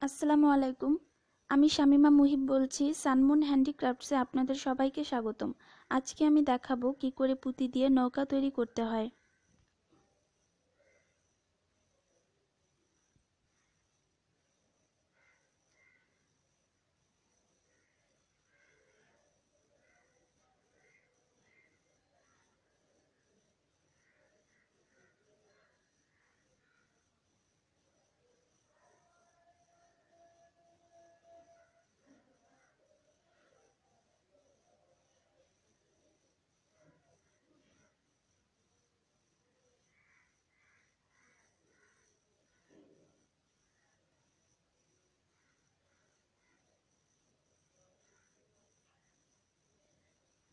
আসসালামু আলাইকুম। আমি শামিমা মুহিব বলছি সানমুন হ্যান্ডিক্রাফটসে আপনাদের সবাইকে স্বাগতম। আজকে আমি দেখাবো কি করে পুঁতি দিয়ে নৌকা তৈরি করতে হয়।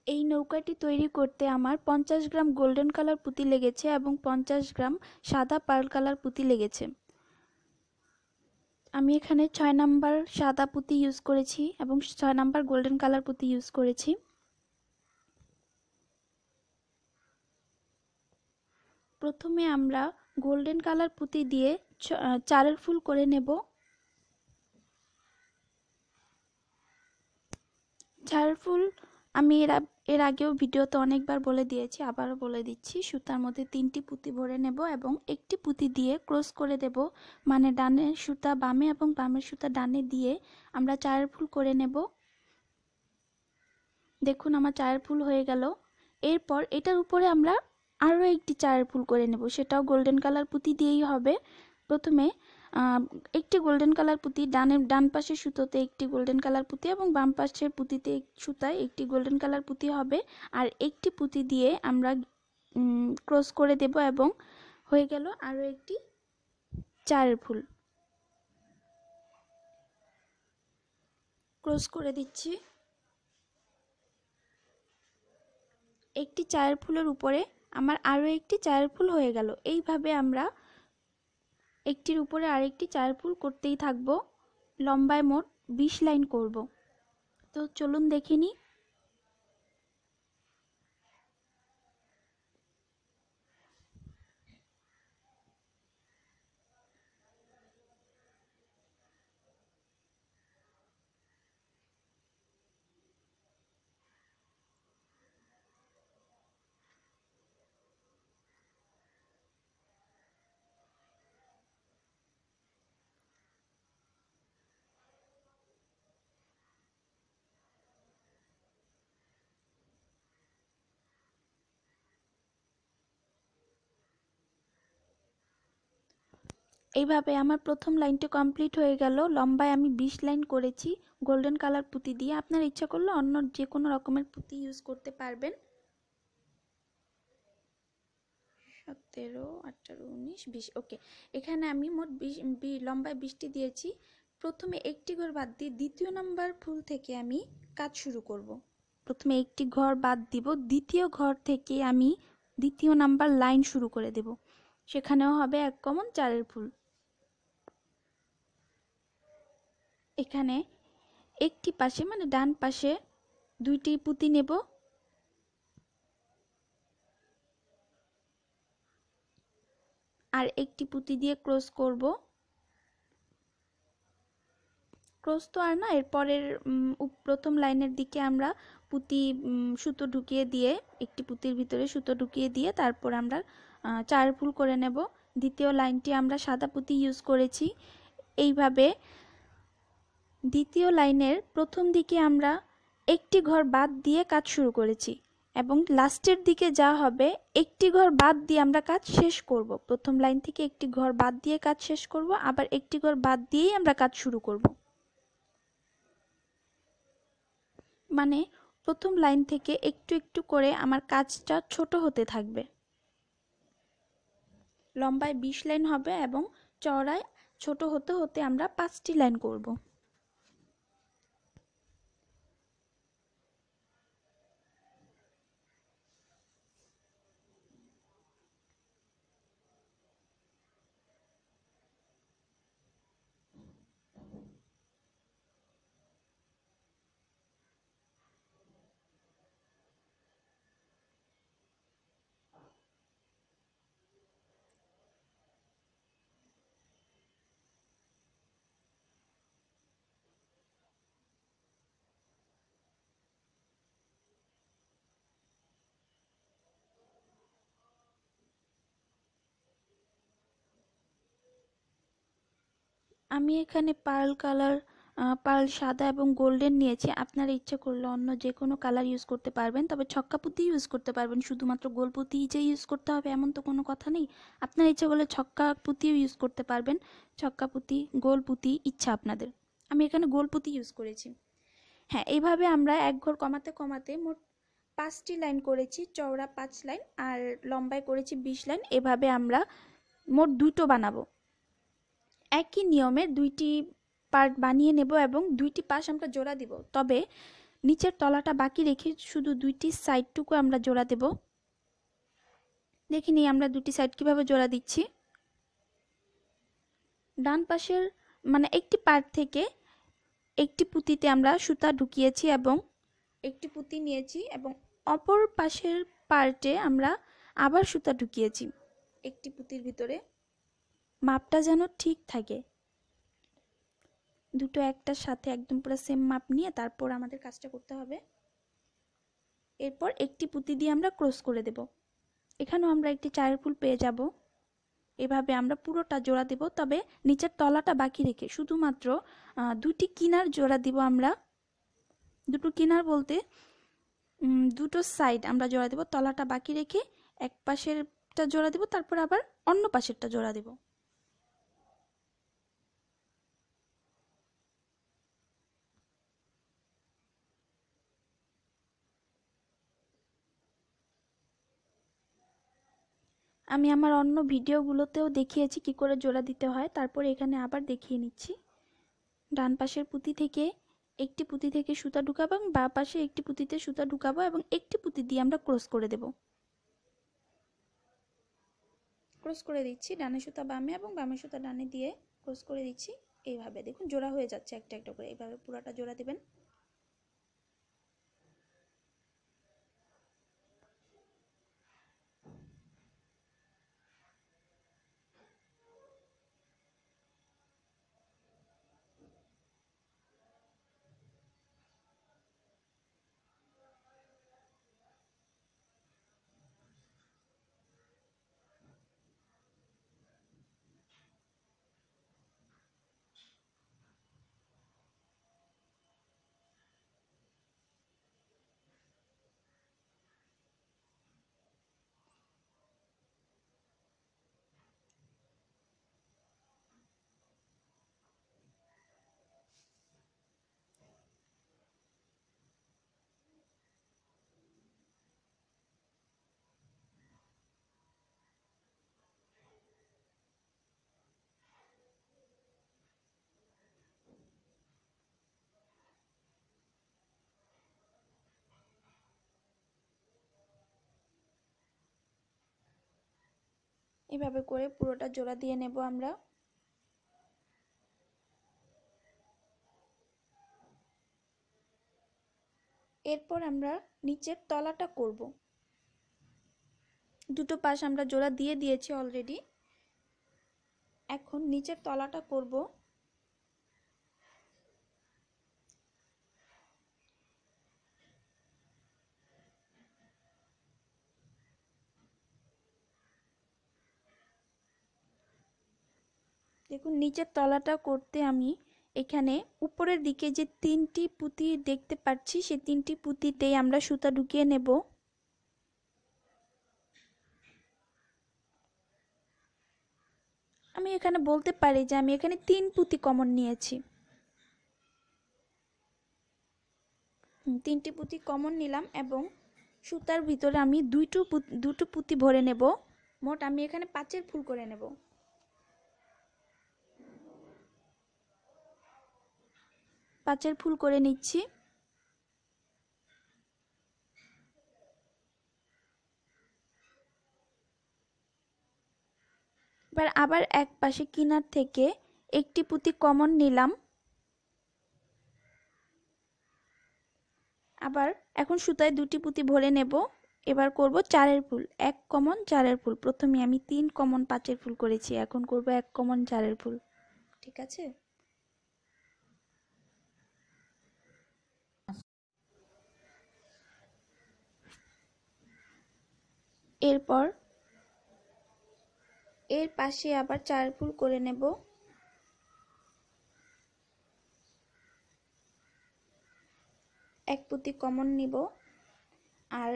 এই নৌকাটি তৈরি করতে আমার 50 গ্রাম গোল্ডেন কালার পুঁতি লেগেছে এবং 50 গ্রাম সাদা পার্ল কালার পুঁতি লেগেছে। আমি এখানে 6 নাম্বার সাদা পুঁতি ইউজ করেছি এবং 6 নাম্বার গোল্ডেন কালার পুঁতি ইউজ করেছি। প্রথমে আমরা গোল্ডেন কালার পুঁতি দিয়ে চারের ফুল করে নেব। চারের ফুল আমি এর আগেও ভিডিওতে অনেকবার বলে দিয়েছি, আবারও বলে দিচ্ছি। সুতার মধ্যে 3টি পুঁতি ভরে নেব এবং একটি পুঁতি দিয়ে ক্রস করে দেব, মানে ডানের সুতা বামে এবং বামের সুতা ডানে দিয়ে আমরা চারের ফুল করে নেব। দেখুন আমার চারের ফুল হয়ে গেল। এরপর এটার উপরে আমরা আরও একটি চারের ফুল করে নেব, সেটাও গোল্ডেন কালার পুঁতি দিয়েই হবে। প্রথমে একটি গোল্ডেন কালার পুঁতি ডান পাশের সুতোতে একটি গোল্ডেন কালার পুঁতি এবং বাম পাশের পুঁতিতে সুতায় একটি গোল্ডেন কালার পুঁতি হবে। আর একটি পুঁতি দিয়ে আমরা ক্রস করে দেব এবং হয়ে গেল আরও একটি চারের ফুল। ক্রস করে দিচ্ছি। একটি চারের ফুলের উপরে আমার আরও একটি চারের ফুল হয়ে গেল। এইভাবে আমরা একটির উপরে আরেকটি চারের ফুল করতেই থাকব। লম্বায় মোট 20 লাইন করব। তো চলুন দেখে নিই। এইভাবে আমার প্রথম লাইনটি কমপ্লিট হয়ে গেল। লম্বায় আমি 20 লাইন করেছি গোল্ডেন কালার পুঁতি দিয়ে। আপনার ইচ্ছা করলে অন্য যে কোনো রকমের পুঁতি ইউজ করতে পারবেন। 17, 18, 19, 20, ওকে। এখানে আমি মোট 20 লম্বায় 20টি দিয়েছি। প্রথমে একটি ঘর বাদ দিয়ে দ্বিতীয় নাম্বার ফুল থেকে আমি কাজ শুরু করব। প্রথমে একটি ঘর বাদ দিব, দ্বিতীয় ঘর থেকে আমি দ্বিতীয় নাম্বার লাইন শুরু করে দেব। সেখানেও হবে এক কমন চারের ফুল। এখানে একটি পাশে মানে ডান পাশে 2টি পুঁতি নেব। আর একটি পুঁতি দিয়ে ক্রস করব। ক্রস তো আর না, এরপরের প্রথম লাইনের দিকে আমরা পুঁতি সুতো ঢুকিয়ে দিয়ে একটি পুঁতির ভিতরে সুতো ঢুকিয়ে দিয়ে তারপর আমরা চার ফুল করে নেব। দ্বিতীয় লাইনটি আমরা সাদা পুঁতি ইউজ করেছি। এইভাবে দ্বিতীয় লাইনের প্রথম দিকে আমরা একটি ঘর বাদ দিয়ে কাজ শুরু করেছি এবং লাস্টের দিকে যা হবে একটি ঘর বাদ দিয়ে আমরা কাজ শেষ করব। প্রথম লাইন থেকে একটি ঘর বাদ দিয়ে কাজ শেষ করব, আবার একটি ঘর বাদ দিয়েই আমরা কাজ শুরু করব। মানে প্রথম লাইন থেকে একটু একটু করে আমার কাজটা ছোট হতে থাকবে। লম্বায় 20 লাইন হবে এবং চওড়ায় ছোট হতে হতে আমরা 5টি লাইন করব। আমি এখানে পার্ল কালার, পার্ল সাদা এবং গোল্ডেন নিয়েছি। আপনারা ইচ্ছে করলে অন্য যে কোনো কালার ইউজ করতে পারবেন, তবে ছক্কা পুঁতি ইউজ করতে পারবেন। শুধুমাত্র গোল পুঁতি যে ইউজ করতে হবে এমন তো কোনো কথা নেই। আপনার ইচ্ছে করলে ছক্কা পুঁতিও ইউজ করতে পারবেন। ছক্কা পুঁতি, গোল পুঁতি ইচ্ছা আপনাদের। আমি এখানে গোল পুঁতি ইউজ করেছি। হ্যাঁ, এইভাবে আমরা এক ঘর কমাতে কমাতে মোট 5টি লাইন করেছি, চওড়া 5 লাইন আর লম্বায় করেছি 20 লাইন। এভাবে আমরা মোট 2টো বানাবো। একই নিয়মে 2টি পার্ট বানিয়ে নেব এবং 2টি পাশ আমরা জোড়া দিব, তবে নিচের তলাটা বাকি রেখে শুধু 2টি সাইডটুকু আমরা জোড়া দেব। দেখে নিই আমরা 2টি সাইড কিভাবে জোড়া দিচ্ছি। ডান পাশের মানে একটি পার্ট থেকে একটি পুঁতিতে আমরা সুতা ঢুকিয়েছি এবং একটি পুঁতি নিয়েছি এবং অপর পাশের পার্টে আমরা আবার সুতা ঢুকিয়েছি একটি পুঁতির ভিতরে। মাপটা যেন ঠিক থাকে, দুটো একটার সাথে একদম পুরো সেম মাপ নিয়ে তারপর আমাদের কাজটা করতে হবে। এরপর একটি পুঁতি দিয়ে আমরা ক্রস করে দেব। এখানেও আমরা একটি চায়ের ফুল পেয়ে যাব। এভাবে আমরা পুরোটা জোড়া দেব, তবে নিচের তলাটা বাকি রেখে শুধুমাত্র 2টি কিনার জোড়া দিব আমরা। দুটো কিনার বলতে 2টো সাইড আমরা জোড়া দেব, তলাটা বাকি রেখে এক পাশেরটা জোড়া দেব, তারপর আবার অন্য পাশেরটা জোড়া দেব। আমি আমার অন্য ভিডিওগুলোতেও দেখিয়েছি কি করে জোড়া দিতে হয়, তারপর এখানে আবার দেখিয়ে নিচ্ছি। ডান পাশের পুঁতি থেকে একটি পুঁতি থেকে সুতা ঢুকাবো এবং বাঁ পাশে একটি পুঁতিতে সুতা ঢুকাবো এবং একটি পুঁতি দিয়ে আমরা ক্রস করে দেব। ক্রস করে দিচ্ছি, ডানে সুতা বামে এবং বামে সুতা ডানে দিয়ে ক্রস করে দিচ্ছি। এইভাবে দেখুন জোড়া হয়ে যাচ্ছে একটা একটা করে। এইভাবে পুরোটা জোড়া দিবেন। এভাবে করে পুরোটা জোড়া দিয়ে নেব আমরা। এরপর আমরা নিচের তলাটা করব। দুটো পাশ আমরা জোড়া দিয়ে দিয়েছি অলরেডি। এখন নিচের তলাটা করব। দেখুন নিচের তলাটা করতে আমি এখানে উপরের দিকে যে 3টি পুঁতি দেখতে পাচ্ছি সেই 3টি পুঁতিতেই আমরা সুতা ঢুকিয়ে নেব। আমি এখানে বলতে পারি যে আমি এখানে 3 পুঁতি কমন নিয়েছি। 3টি পুঁতি কমন নিলাম এবং সুতার ভিতরে আমি দুটো পুঁতি ভরে নেব। মোট আমি এখানে 5এর ফুল করে নেব। 5এর ফুল করে নিচ্ছি। এবার আবার এক পাশে কিনার থেকে একটি পুঁতি কমন নিলাম। আবার এখন সুতায় 2টি পুঁতি ভরে নেব। এবার করব 4এর ফুল, 1 কমন 4এর ফুল। প্রথমে আমি 3 কমন 5এর ফুল করেছি, এখন করব 1 কমন 4এর ফুল। ঠিক আছে? এরপর এর পাশে আবার 4 ফুল করে নেব। এক পুঁতি কমন নিব, আর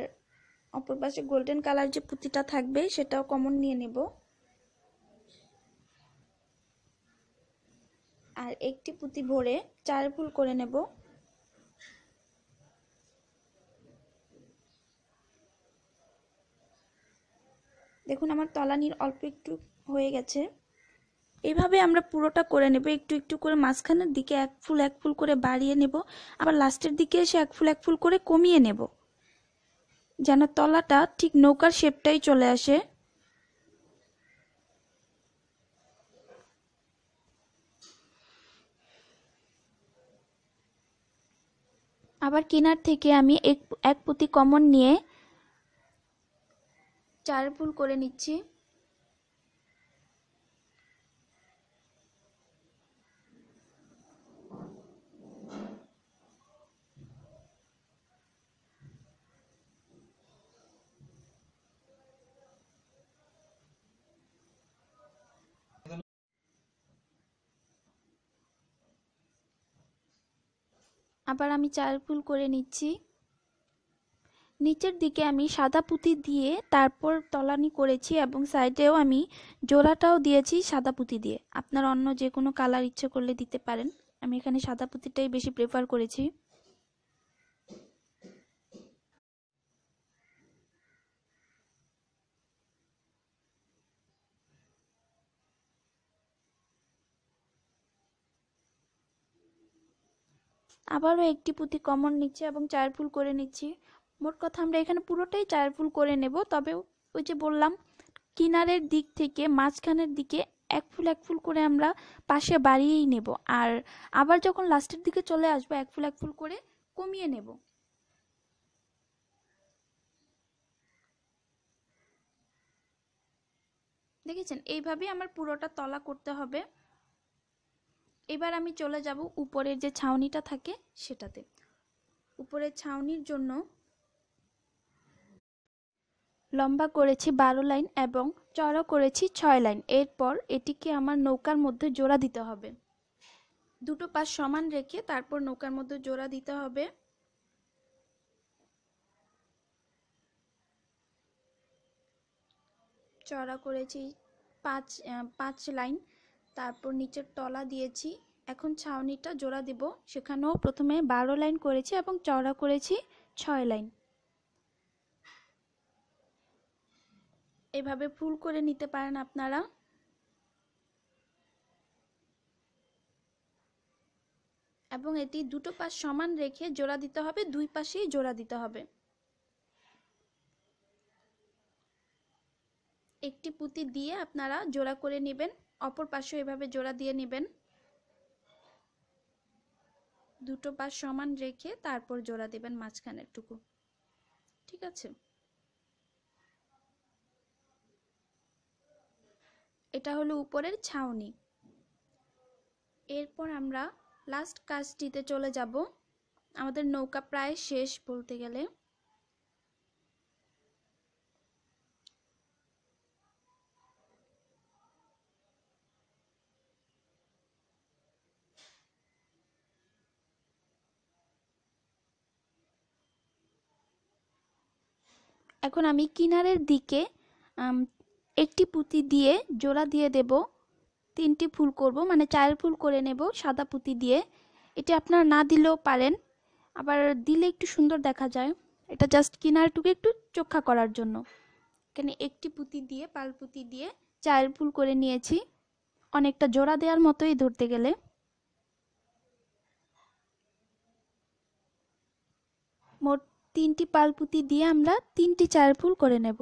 অপর পাশে গোল্ডেন কালার যে পুঁতিটা থাকবে সেটাও কমন নিয়ে নেব। আর একটি পুঁতি ভরে 4 ফুল করে নেব। দেখুন আমার তলানির অল্প একটু হয়ে গেছে। এইভাবে আমরা পুরোটা করে নেব, একটু একটু করে মাঝখানের দিকে এক ফুল করে বাড়িয়ে নেব, আবার লাস্টের দিকে এসে এক ফুল করে কমিয়ে নেব, যেন তলাটা ঠিক নৌকার শেপটাই চলে আসে। আবার কিনার থেকে আমি এক পুঁতি কমন নিয়ে 4 ফুল করে নিচ্ছি। আবার আমি 4 ফুল করে নিচ্ছি। নিচের দিকে আমি সাদা পুঁতি দিয়ে তারপর তলানি করেছি এবং সাইডেও আমি জোড়াটাও দিয়েছি সাদা পুঁতি দিয়ে। আপনারা অন্য যে কোনো কালার ইচ্ছে করলে দিতে পারেন, আমি এখানে সাদা পুঁতিটাই বেশি প্রেফার করেছি। আবারও একটি পুঁতি কমন নিচ্ছি এবং 4 ফুল করে নিচ্ছি। মোট কথা আমরা এখানে পুরোটাই 4 ফুল করে নেব, তবে ওই যে বললাম কিনারের দিক থেকে মাঝখানের দিকে এক ফুল করে আমরা পাশে বাড়িয়েই নেব, আর আবার যখন লাস্টের দিকে চলে আসবো এক ফুল করে কমিয়ে নেব। দেখেছেন, এইভাবেই আমার পুরোটা তলা করতে হবে। এবার আমি চলে যাব উপরের যে ছাউনিটা থাকে সেটাতে। উপরের ছাউনির জন্য লম্বা করেছি 12 লাইন এবং চওড়া করেছি 6 লাইন। এরপর এটিকে আমার নৌকার মধ্যে জোড়া দিতে হবে। দুটো পাশ সমান রেখে তারপর নৌকার মধ্যে জোড়া দিতে হবে। চওড়া করেছি 5 লাইন, তারপর নিচের তলা দিয়েছি। এখন ছাউনিটা জোড়া দেব, সেখানেও প্রথমে 12 লাইন করেছি এবং চওড়া করেছি 6 লাইন। এভাবে ফুল করে নিতে পারেন আপনারা। এবং এটি দুটো পাশ সমান রেখে জোড়া দিতে হবে, দুই পাশেই জোড়া দিতে হবে। একটি পুঁতি দিয়ে আপনারা জোড়া করে নেবেন, অপর পাশেও এভাবে জোড়া দিয়ে নেবেন। দুটো পাশ সমান রেখে তারপর জোড়া দিবেন মাঝখানের টুকু। ঠিক আছে, এটা হলো উপরের ছাউনি। এরপর আমরা লাস্ট কাজটিতে চলে যাব। আমাদের নৌকা প্রায় শেষ বলতে গেলে। এখন আমি কিনারের দিকে একটি পুঁতি দিয়ে জোড়া দিয়ে দেব। 3টি ফুল করব, মানে 4 ফুল করে নেব সাদা পুঁতি দিয়ে। এটি আপনারা না দিলেও পারেন, আবার দিলে একটু সুন্দর দেখা যায়। এটা জাস্ট কিনারটুকু একটু চোখা করার জন্য। এখানে একটি পুঁতি দিয়ে পাল পুঁতি দিয়ে 4 ফুল করে নিয়েছি, অনেকটা জোড়া দেওয়ার মতোই ধরতে গেলে। মোট 3টি পাল পুঁতি দিয়ে আমরা 3টি 4 ফুল করে নেব।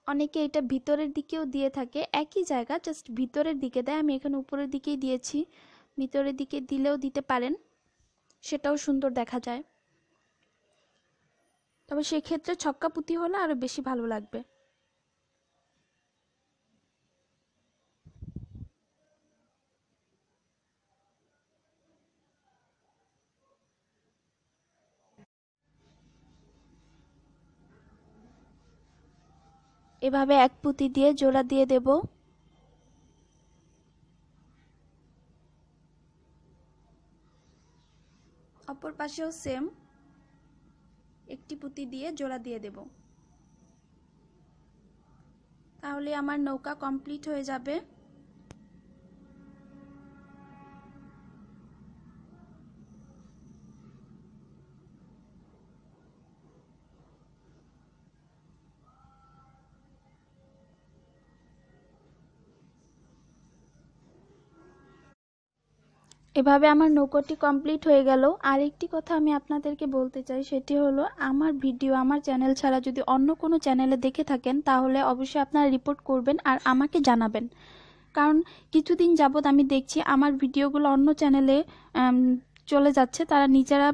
অনেকে এটা ভিতরের দিকেও দিয়ে থাকে, একই জায়গা জাস্ট ভিতরের দিকে দেয়। আমি এখানে উপরের দিকেই দিয়েছি, ভিতরের দিকে দিলেও দিতে পারেন, সেটাও সুন্দর দেখা যায়। তবে সেক্ষেত্রে ছক্কা পুঁতি হলে আরো বেশি ভালো লাগবে। এভাবে এক পুঁতি দিয়ে জোড়া দিয়ে দেব। অপর পাশেও সেম একটি পুঁতি দিয়ে জোড়া দিয়ে দেব। তাহলে আমার নৌকা কমপ্লিট হয়ে যাবে। এভাবে আমার নৌকাটি কমপ্লিট হয়ে গেল। আর একটি কথা আমি আপনাদেরকে বলতে চাই, সেটি হলো আমার ভিডিও আমার চ্যানেল ছাড়া যদি অন্য কোনো চ্যানেলে দেখে থাকেন তাহলে অবশ্যই আপনারা রিপোর্ট করবেন আর আমাকে জানাবেন। কারণ কিছুদিন যাবৎ আমি দেখছি আমার ভিডিওগুলো অন্য চ্যানেলে চলে যাচ্ছে, তারা নিজেরা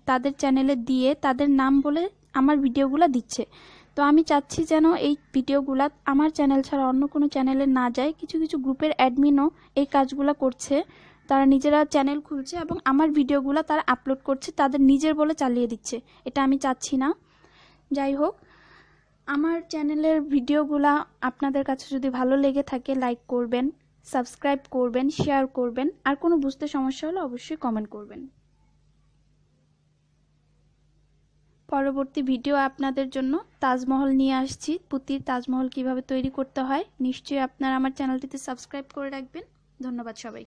তাদের চ্যানেলে দিয়ে তাদের নাম বলে আমার ভিডিওগুলো দিচ্ছে। তো আমি চাচ্ছি যেন এই ভিডিওগুলো আমার চ্যানেল ছাড়া অন্য কোনো চ্যানেলে না যায়। কিছু কিছু গ্রুপের অ্যাডমিনও এই কাজগুলো করছে, তারা নিজেরা চ্যানেল খুলছে এবং আমার ভিডিওগুলো তারা আপলোড করছে, তাদের নিজের বলে চালিয়ে দিচ্ছে। এটা আমি চাচ্ছি না। যাই হোক, আমার চ্যানেলের ভিডিওগুলা আপনাদের কাছে যদি ভালো লেগে থাকে লাইক করবেন, সাবস্ক্রাইব করবেন, শেয়ার করবেন। আর কোনো বুঝতে সমস্যা হলে অবশ্যই কমেন্ট করবেন। পরবর্তী ভিডিও আপনাদের জন্য তাজমহল নিয়ে আসছি। পুঁতির তাজমহল কিভাবে তৈরি করতে হয় নিশ্চয়ই আপনারা আমার চ্যানেলটিতে সাবস্ক্রাইব করে রাখবেন। ধন্যবাদ সবাই।